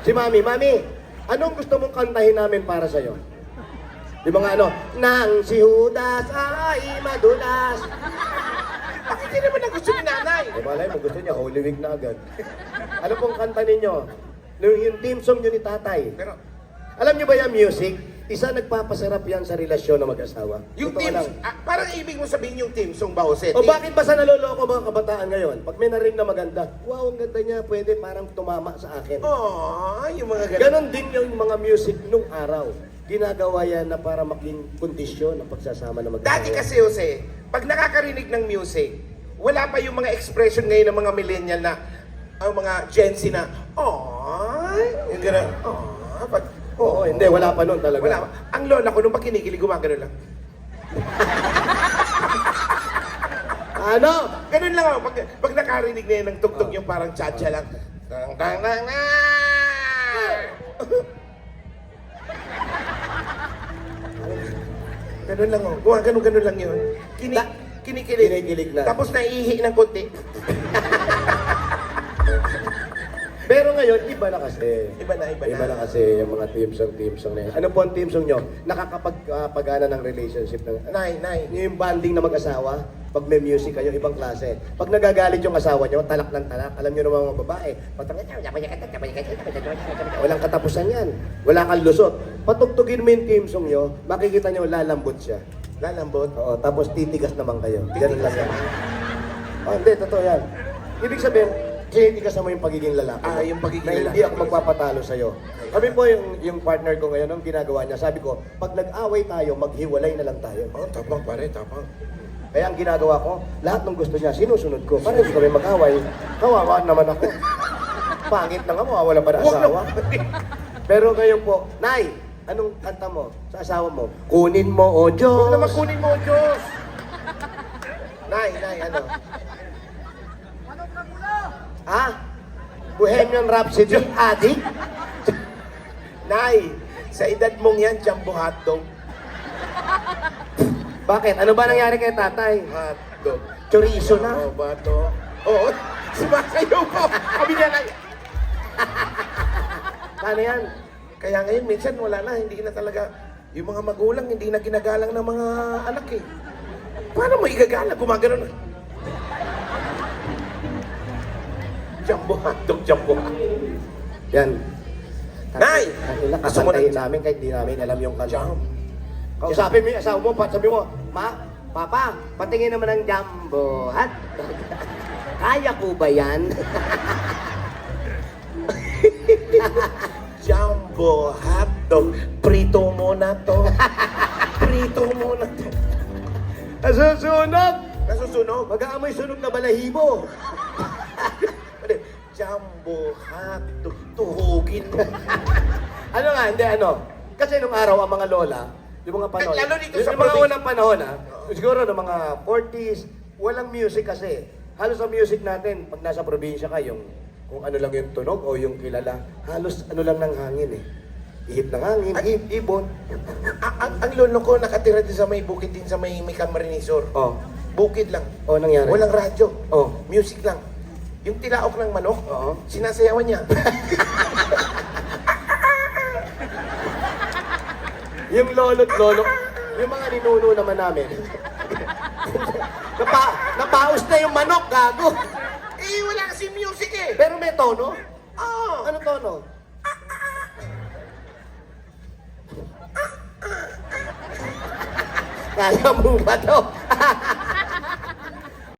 Si Mami, Mami, anong gusto mong kantahin namin para sa'yo? Di ba nga ano, nang si Judas ay madulas. Bakit hindi naman ang gusto ni nanay? Eh, malay mo, gusto niya, Holy Week na agad. Ano pong kanta ninyo? Yung team song nyo ni tatay. Pero, Alam niyo ba yung music? Isa nagpapasarap yan sa relasyon ng mag-asawa. yung Totoo team, lang. parang ibig mo sabihin yung team song ba, Jose? O bakit ba sa naloloko mga kabataan ngayon? Pag may narinig na maganda, wow, ang ganda niya, pwede parang tumama sa akin. Oh, yung mga ganun. Ganon din yung mga music nung araw. Ginagawa yan na para maging kondisyon ng pagsasama ng mag-asawa. Dati kasi, Jose, pag nakakarinig ng music, wala pa yung mga expression ngayon ng mga millennial na, ang mga Gen Z na, yung gano'n, Oo, hindi, wala pa nun talaga. Wala pa. Ang lola ko, nung pag kinikilig, gumagano lang. Ano? Ganun lang ako. Pag nakarinig na yan ng tugtog yung parang cha-cha lang. Tang tang tang Ganun lang ako. Gumagano-gano lang yun. Kinikilig. Kinikilig na. Tapos naihi ng konti. Pero ngayon, iba na kasi. Iba na. Iba na kasi yung mga team song na yan. Ano po ang team song nyo? Nakakapag-pagana ng relationship ng... Nay. Yung bonding na mag-asawa, pag may music kayo, ibang klase. Pag nagagalit yung asawa nyo, talak ng talak. Alam nyo naman mga babae, walang katapusan yan. Wala kang lusot. Patugtugin mo yung team song nyo, makikita nyo lalambot siya. Lalambot. Oo, tapos titigas naman kayo. Ganun lang yan. Oh, hindi, totoo yan. Ibig sabihin, tinitigas mo yung pagiging lalaki. Yung pagiging na lalaki. hindi ako magpapatalo sa'yo. Kami po yung partner ko ngayon, ang ginagawa niya, sabi ko, pag nag-away tayo, maghiwalay na lang tayo. Oh, tapang pare, tapang. Kaya ang ginagawa ko, lahat ng gusto niya, sinusunod ko. Para hindi kami mag-away, kawawa naman ako. Pangit na nga, mawawala pa na asawa. Pero ngayon po, Nay, anong kanta mo sa asawa mo? Kunin mo, o Diyos. Huwag naman kunin mo, Diyos. Nay, ano? Ha? Bohemian Rhapsody, adik? Nay, sa edad mong yan, jumbo hotdog. Bakit? Ano ba nangyari kay tatay? Hotdog. Chorizo na. Oo ba to? Oo, sumasayaw ko. Kami na lang. Paano yan? Kaya ngayon, minsan wala na, hindi na talaga, yung mga magulang, hindi na ginagalang ng mga anak eh. Paano mo igagalang? Gumagano na. Jumbo hotdog. Yan. Nay! Nila kakantahin namin kahit di namin alam yung kanta. Jump. Kausapin mo yung asawa mo, sabi mo, Papa, patingin naman ng jumbo hat. Kaya ko ba yan? Jumbo hotdog. Prito mo na to. Nasusunog! Nasusunog. Mag-aamoy sunog na balahibo. Jumbo hotdog. Tuhugin mo. Ano nga, hindi ano. Kasi nung araw ang mga lola, yung mga panahon. Lalo dito sa yung mga probinsya. unang panahon siguro ng mga 40s, walang music kasi. Halos ang music natin, pag nasa probinsya ka, yung kung ano lang yung tunog o yung kilala, halos ano lang ng hangin eh. Ihip ng hangin, ibon. Ang lolo ko nakatira din sa may bukid din sa may Camarinesor. Oh, Bukid lang. oh nangyari. Walang radyo. Oh. Music lang. Yung tilaok ng manok, Oo. sinasayawan niya. Yung lolo't lolo, yung mga ninuno naman namin. Napaus na yung manok, gago. Eh, wala kasi music eh. Pero may tono. Oh. Ano tono? Kaya mo ba to?